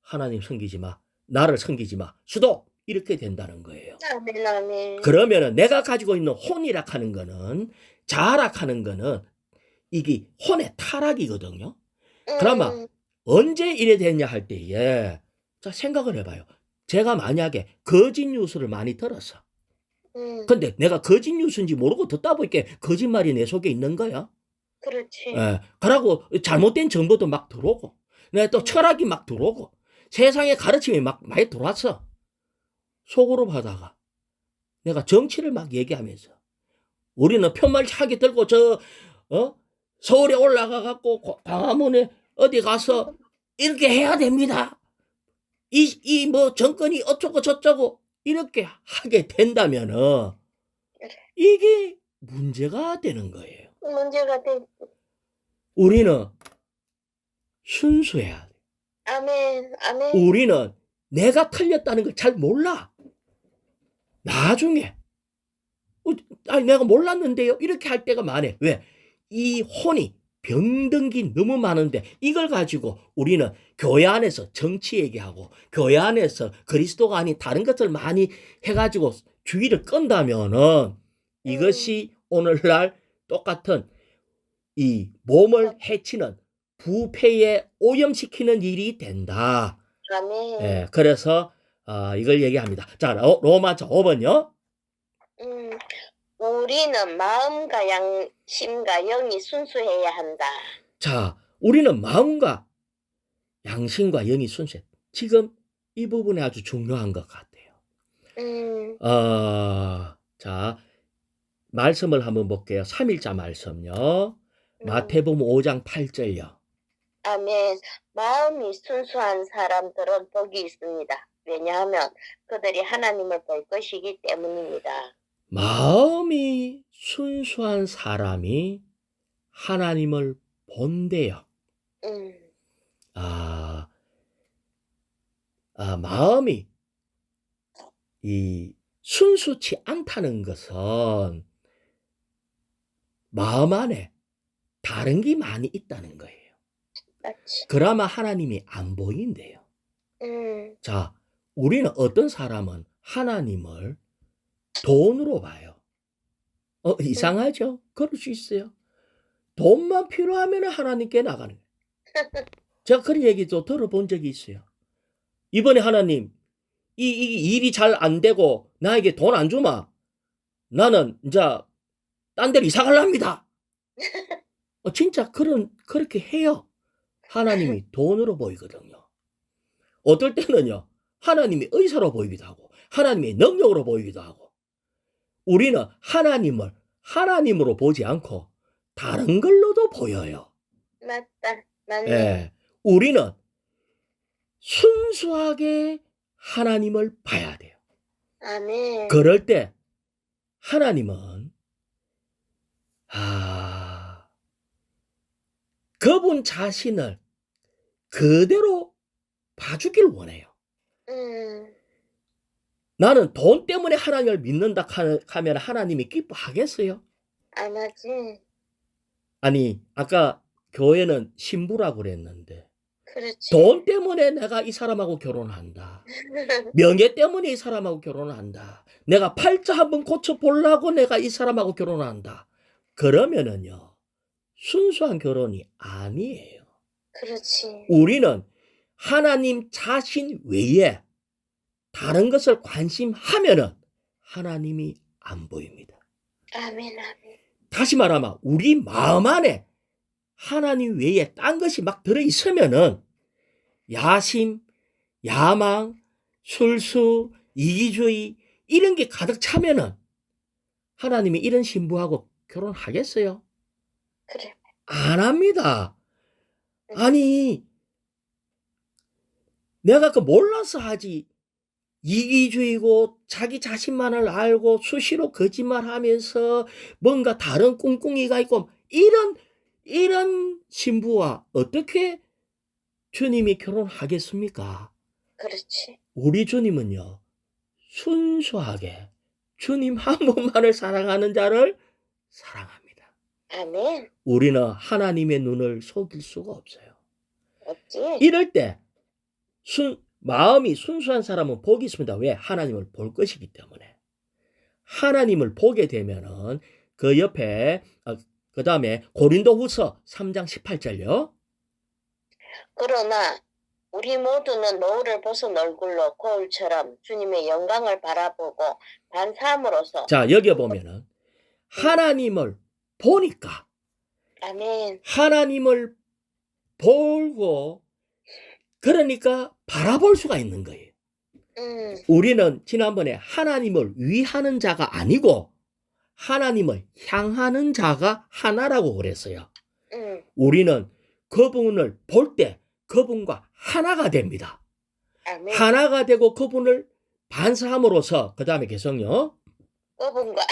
A: 하나님 섬기지 마. 나를 섬기지 마. 수도 이렇게 된다는 거예요.
B: 아멘. 아멘.
A: 그러면은 내가 가지고 있는 혼이라 하는 거는 자아라 하는 거는 이게 혼의 타락이거든요. 그러면 언제 이래 됐냐 할 때에 자 생각을 해봐요. 제가 만약에 거짓 뉴스를 많이 들었어. 근데 내가 거짓 뉴스인지 모르고 듣다 보니까 거짓말이 내 속에 있는 거야.
B: 그렇지.
A: 예. 그러고 잘못된 정보도 막 들어오고 내가 또 철학이 막 들어오고 세상의 가르침이 막 많이 들어왔어. 속으로 보다가 내가 정치를 막 얘기하면서 우리는 편말차기 들고 서울에 올라가 갖고 광화문에 어디 가서 이렇게 해야 됩니다. 이 뭐 정권이 어쩌고 저쩌고 이렇게 하게 된다면은 이게 문제가 되는 거예요.
B: 문제가 돼.
A: 우리는 순수해야 돼.
B: 아멘. 아멘.
A: 우리는 내가 틀렸다는 걸 잘 몰라. 나중에 아니 내가 몰랐는데요. 이렇게 할 때가 많아. 왜? 이 혼이 병든기 너무 많은데 이걸 가지고 우리는 교회 안에서 정치 얘기하고 교회 안에서 그리스도가 아닌 다른 것을 많이 해가지고 주의를 끈다면은 이것이 오늘날 똑같은 이 몸을 해치는 부패에 오염시키는 일이 된다.
B: 아멘.
A: 예, 그래서 이걸 얘기합니다. 자, 로마서 5번요.
B: 우리는 마음과 양심과 영이 순수해야 한다.
A: 자, 우리는 마음과 양심과 영이 순수해. 지금 이 부분이 아주 중요한 것 같아요. 자, 말씀을 한번 볼게요. 3일자 말씀요. 마태복음 5장 8절요.
B: 아멘. 마음이 순수한 사람들은 복이 있습니다. 왜냐하면 그들이 하나님을 볼 것이기 때문입니다.
A: 마음이 순수한 사람이 하나님을 본대요. 마음이 순수치 않다는 것은 마음 안에 다른 게 많이 있다는 거예요.
B: 맞지.
A: 그러면 하나님이 안 보인대요. 자, 우리는 어떤 사람은 하나님을 돈으로 봐요. 이상하죠? 그럴 수 있어요. 돈만 필요하면 하나님께 나가는 거예요. 제가 그런 얘기도 들어본 적이 있어요. 이번에 하나님, 이 일이 잘 안 되고 나에게 돈 안 주마. 나는 이제 딴 데로 이사 가랍니다. 진짜 그렇게 해요. 하나님이 돈으로 보이거든요. 어떨 때는요, 하나님이 의사로 보이기도 하고, 하나님의 능력으로 보이기도 하고, 우리는 하나님을 하나님으로 보지 않고 다른 걸로도 보여요.
B: 맞다. 맞네.
A: 예. 우리는 순수하게 하나님을 봐야 돼요.
B: 아멘.
A: 그럴 때 하나님은 그분 자신을 그대로 봐주길 원해요. 나는 돈 때문에 하나님을 믿는다 하면 하나님이 기뻐하겠어요?
B: 안 하지.
A: 아니, 아까 교회는 신부라고 그랬는데
B: 그렇지.
A: 돈 때문에 내가 이 사람하고 결혼한다. 명예 때문에 이 사람하고 결혼한다. 내가 팔자 한번 고쳐보려고 내가 이 사람하고 결혼한다. 그러면은요, 순수한 결혼이 아니에요.
B: 그렇지.
A: 우리는 하나님 자신 외에 다른 것을 관심하면은 하나님이 안 보입니다.
B: 아멘, 아멘.
A: 다시 말하면 우리 마음 안에 하나님 외에 딴 것이 막 들어있으면은 야심, 야망, 술수, 이기주의 이런 게 가득 차면은 하나님이 이런 신부하고 결혼하겠어요?
B: 그래.
A: 안 합니다. 아니, 내가 그 몰라서 하지. 이기주의고 자기 자신만을 알고 수시로 거짓말하면서 뭔가 다른 꿍꿍이가 있고 이런 신부와 어떻게 주님이 결혼하겠습니까?
B: 그렇지.
A: 우리 주님은요, 순수하게 주님 한 분만을 사랑하는 자를 사랑합니다.
B: 아멘.
A: 우리는 하나님의 눈을 속일 수가 없어요.
B: 없지.
A: 이럴 때 마음이 순수한 사람은 복이 있습니다. 왜? 하나님을 볼 것이기 때문에. 하나님을 보게 되면은 그 옆에 그 다음에 고린도후서 3장 18절요.
B: 그러나 우리 모두는 노을을 벗은 얼굴로 거울처럼 주님의 영광을 바라보고 반사함으로써.
A: 자, 여기 보면은 하나님을 보니까
B: 아멘.
A: 하나님을 보고 그러니까 바라볼 수가 있는 거예요. 우리는 지난번에 하나님을 위하는 자가 아니고 하나님을 향하는 자가 하나라고 그랬어요. 우리는 그분을 볼 때 그분과 하나가 됩니다.
B: 아멘.
A: 하나가 되고 그분을 반사함으로써 그 다음에 개성요.
B: 그분과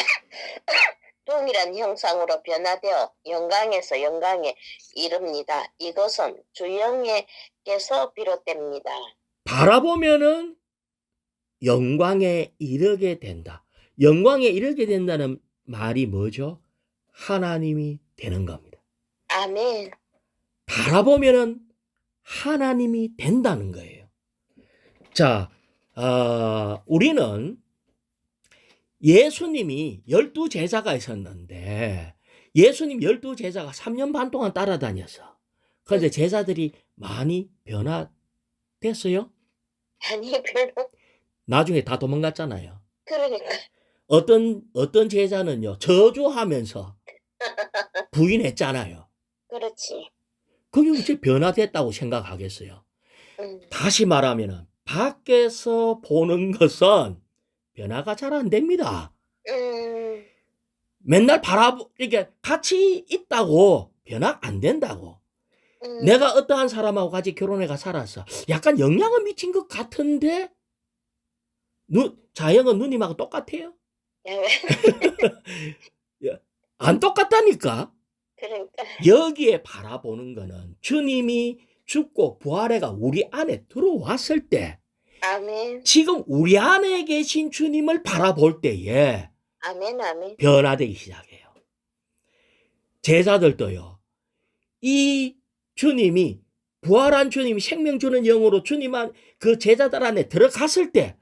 B: 동일한 형상으로 변화되어 영광에서 영광에 이릅니다. 이것은 주 영에게서 비롯됩니다.
A: 바라보면은 영광에 이르게 된다. 영광에 이르게 된다는 말이 뭐죠? 하나님이 되는 겁니다.
B: 아멘.
A: 바라보면은 하나님이 된다는 거예요. 자, 우리는 예수님이 12제자가 있었는데 예수님 12제자가 3년 반 동안 따라다녀서 그런데 제자들이 많이 변화됐어요?
B: 아니 별로.
A: 나중에 다 도망갔잖아요.
B: 그러니까.
A: 어떤 제자는요, 저주하면서 부인했잖아요.
B: 그렇지.
A: 그게 어째 변화됐다고 생각하겠어요? 다시 말하면 밖에서 보는 것은 변화가 잘 안 됩니다. 맨날 이게 같이 있다고 변화 안 된다고. 내가 어떠한 사람하고 같이 결혼해가 살았어. 약간 영향을 미친 것 같은데 자영은 누님하고 똑같아요? 안 똑같다니까.
B: 그러니까.
A: 여기에 바라보는 거는 주님이 죽고 부활해가 우리 안에 들어왔을 때
B: 아멘.
A: 지금 우리 안에 계신 주님을 바라볼 때에
B: 아멘. 아멘.
A: 변화되기 시작해요. 제자들도요. 이 주님이 부활한 주님이 생명 주는 영으로 주님한 그 제자들 안에 들어갔을 때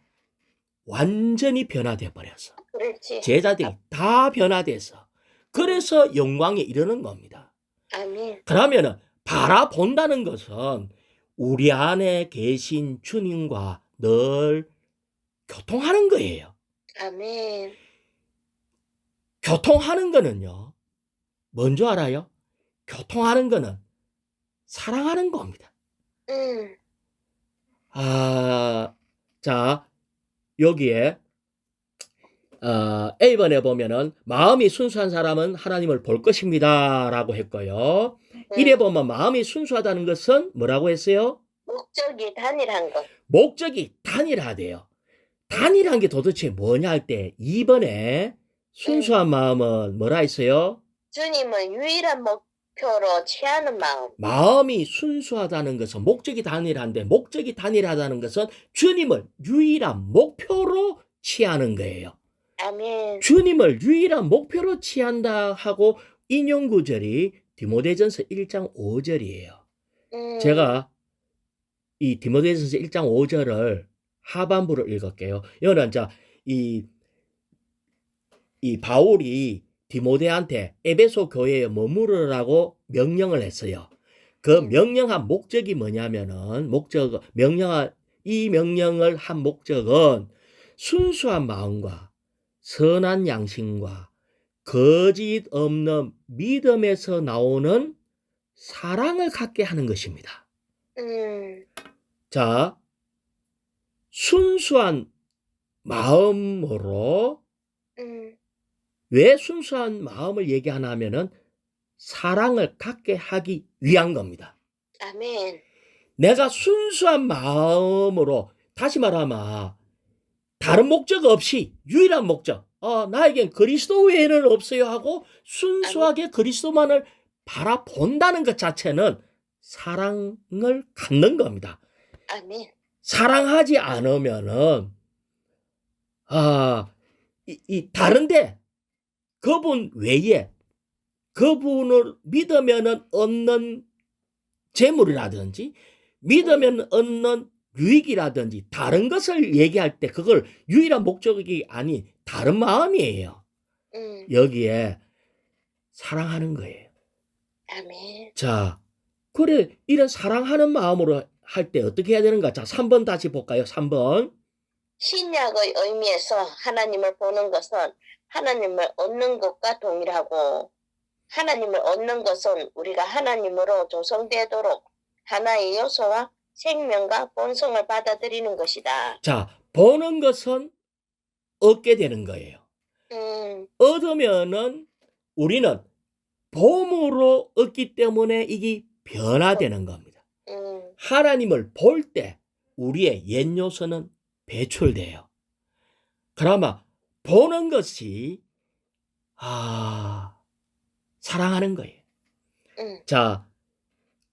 A: 완전히 변화돼 버렸어.
B: 그렇지.
A: 제자들이 다 변화돼서 그래서 영광에 이르는 겁니다.
B: 아멘.
A: 그러면은 바라본다는 것은 우리 안에 계신 주님과 늘 교통하는 거예요.
B: 아멘.
A: 교통하는 거는요. 뭔지 알아요? 교통하는 거는 사랑하는 겁니다. 자, 여기에 A번에 보면은 마음이 순수한 사람은 하나님을 볼 것입니다. 라고 했고요. 1에 보면 마음이 순수하다는 것은 뭐라고 했어요?
B: 목적이 단일한 것.
A: 목적이 단일하대요. 단일한 게 도대체 뭐냐 할 때 2번에 순수한 마음은 뭐라 했어요?
B: 주님을 유일한 목표로 취하는 마음.
A: 마음이 순수하다는 것은 목적이 단일한데 목적이 단일하다는 것은 주님을 유일한 목표로 취하는 거예요.
B: 아멘.
A: 주님을 유일한 목표로 취한다 하고 인용 구절이 디모데전서 1장 5절이에요. 제가 이 디모데전서 1장 5절을 하반부를 읽을게요. 이거는 이 바울이 디모데한테 에베소 교회에 머무르라고 명령을 했어요. 그 명령한 목적이 뭐냐면은 이 명령을 한 목적은 순수한 마음과 선한 양심과 거짓 없는 믿음에서 나오는 사랑을 갖게 하는 것입니다. 자, 순수한 마음으로 왜 순수한 마음을 얘기하나 하면은 사랑을 갖게 하기 위한 겁니다.
B: 아멘.
A: 내가 순수한 마음으로 다시 말하면 다른 목적 없이 유일한 목적 나에겐 그리스도 외에는 없어요 하고 순수하게 그리스도만을 바라본다는 것 자체는 사랑을 갖는 겁니다.
B: 아멘.
A: 사랑하지 않으면은 다른데 그분 외에 그분을 믿으면은 얻는 재물이라든지 믿으면 얻는 유익이라든지 다른 것을 얘기할 때 그걸 유일한 목적이 아닌 다른 마음이에요. 여기에 사랑하는 거예요.
B: 아멘.
A: 자, 그래 이런 사랑하는 마음으로 할 때 어떻게 해야 되는가? 자, 3번 다시 볼까요? 3번.
B: 신약의 의미에서 하나님을 보는 것은 하나님을 얻는 것과 동일하고 하나님을 얻는 것은 우리가 하나님으로 조성되도록 하나의 요소와 생명과 본성을 받아들이는 것이다.
A: 자, 보는 것은 얻게 되는 거예요. 얻으면은 우리는 봄으로 얻기 때문에 이게 변화되는 겁니다. 하나님을 볼 때 우리의 옛 요소는 배출돼요. 그러면 보는 것이 사랑하는 거예요. 자,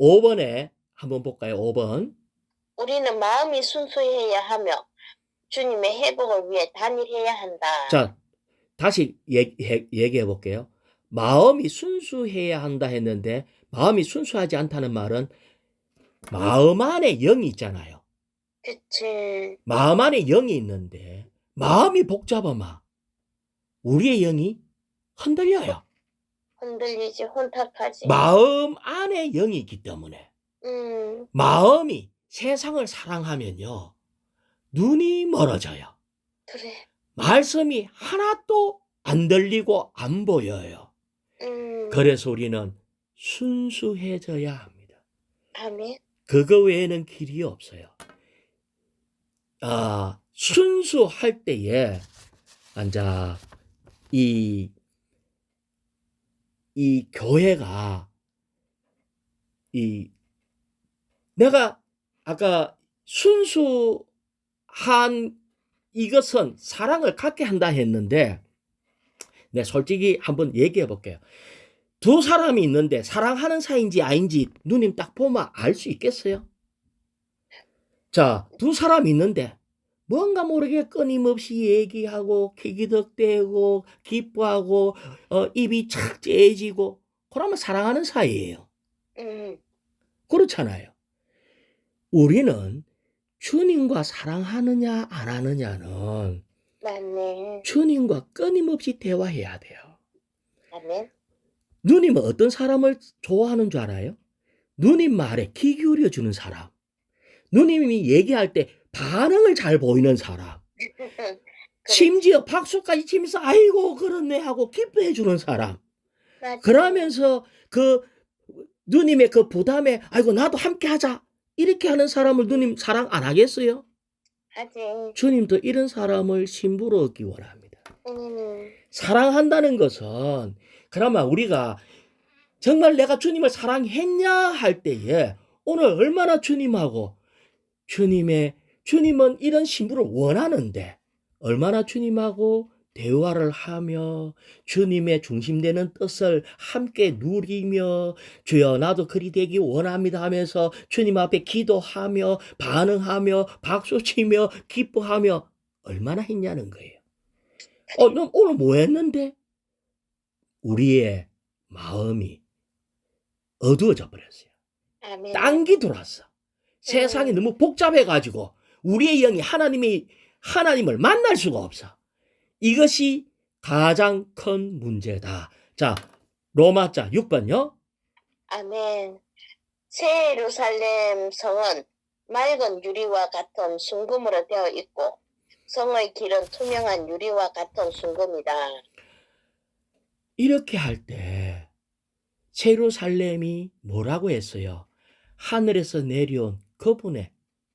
A: 5번에 한번 볼까요? 5번.
B: 우리는 마음이 순수해야 하며 주님의 회복을 위해 단일해야 한다.
A: 자, 다시 얘기해 볼게요. 마음이 순수해야 한다 했는데 마음이 순수하지 않다는 말은 마음 안에 영이 있잖아요.
B: 그치.
A: 마음 안에 영이 있는데 마음이 복잡하면 우리의 영이 흔들려요.
B: 흔들리지, 혼탁하지.
A: 마음 안에 영이 있기 때문에 마음이 세상을 사랑하면요 눈이 멀어져요.
B: 그래.
A: 말씀이 하나도 안 들리고 안 보여요. 그래서 우리는 순수해져야 합니다.
B: 아멘.
A: 그거 외에는 길이 없어요. 순수할 때에 이 교회가 내가 아까 순수한 이것은 사랑을 갖게 한다 했는데 네, 솔직히 한번 얘기해 볼게요. 두 사람이 있는데 사랑하는 사이인지 아닌지 누님 딱 보면 알 수 있겠어요? 자, 두 사람이 있는데 뭔가 모르게 끊임없이 얘기하고 기기덕대고 기뻐하고 입이 착 째지고 그러면 사랑하는 사이예요. 그렇잖아요. 우리는 주님과 사랑하느냐 안 하느냐는
B: 맞네.
A: 주님과 끊임없이 대화해야 돼요.
B: 아멘.
A: 누님은 어떤 사람을 좋아하는 줄 알아요? 누님 말에 귀 기울여 주는 사람. 누님이 얘기할 때 반응을 잘 보이는 사람. 심지어 박수까지 치면서 아이고 그렇네 하고 기뻐해 주는 사람.
B: 맞아.
A: 그러면서 그 누님의 그 부담에 아이고 나도 함께 하자 이렇게 하는 사람을 누님 사랑 안 하겠어요?
B: 하지.
A: 주님도 이런 사람을 신부로 얻기 원합니다. 사랑한다는 것은 그나마 우리가 정말 내가 주님을 사랑했냐 할 때에 오늘 얼마나 주님하고 주님은 이런 신부를 원하는데 얼마나 주님하고 대화를 하며 주님의 중심되는 뜻을 함께 누리며 주여 나도 그리 되기 원합니다 하면서 주님 앞에 기도하며 반응하며 박수치며 기뻐하며 얼마나 했냐는 거예요. 너 오늘 뭐 했는데? 우리의 마음이 어두워져 버렸어요.
B: 아멘.
A: 딴기 돌았어. 세상이 너무 복잡해가지고 우리의 영이 하나님을 만날 수가 없어. 이것이 가장 큰 문제다. 자, 로마자 6번요.
B: 아멘. 새 예루살렘 성은 맑은 유리와 같은 순금으로 되어 있고 성의 길은 투명한 유리와 같은 순금이다.
A: 이렇게 할 때 예루살렘이 뭐라고 했어요? 하늘에서 내려온 그분의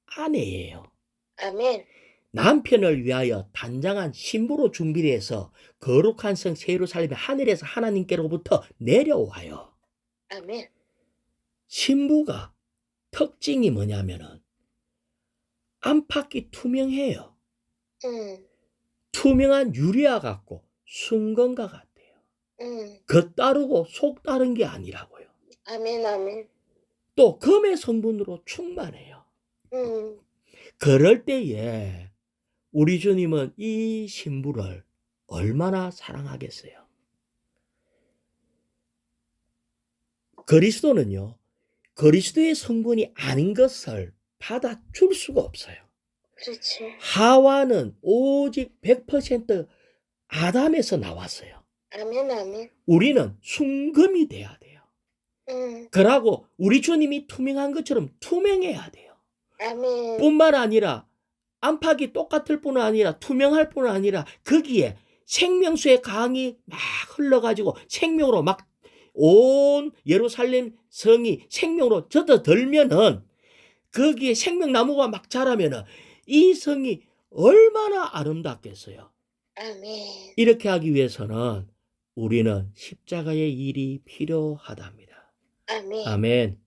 A: 아내예요.
B: 아멘.
A: 남편을 위하여 단장한 신부로 준비를 해서 거룩한 성 예루살렘이 하늘에서 하나님께로부터 내려와요.
B: 아멘.
A: 신부가 특징이 뭐냐면은 안팎이 투명해요. 투명한 유리와 같고 순금과 같아요. 겉다르고 속다른 게 아니라고요.
B: 아멘. 아멘.
A: 또 금의 성분으로 충만해요. 그럴 때에 우리 주님은 이 신부를 얼마나 사랑하겠어요. 그리스도는요, 그리스도의 성분이 아닌 것을 받아줄 수가 없어요.
B: 그렇지.
A: 하와는 오직 100% 아담에서 나왔어요.
B: 아멘. 아멘.
A: 우리는 순금이 돼야 돼요. 그러고 우리 주님이 투명한 것처럼 투명해야 돼요.
B: 아멘.
A: 뿐만 아니라 안팎이 똑같을 뿐 아니라 투명할 뿐 아니라 거기에 생명수의 강이 막 흘러가지고 생명으로 막 온 예루살렘 성이 생명으로 젖어들면은 거기에 생명나무가 막 자라면은 이 성이 얼마나 아름답겠어요.
B: 아멘.
A: 이렇게 하기 위해서는 우리는 십자가의 일이 필요하답니다.
B: 아멘.
A: 아멘.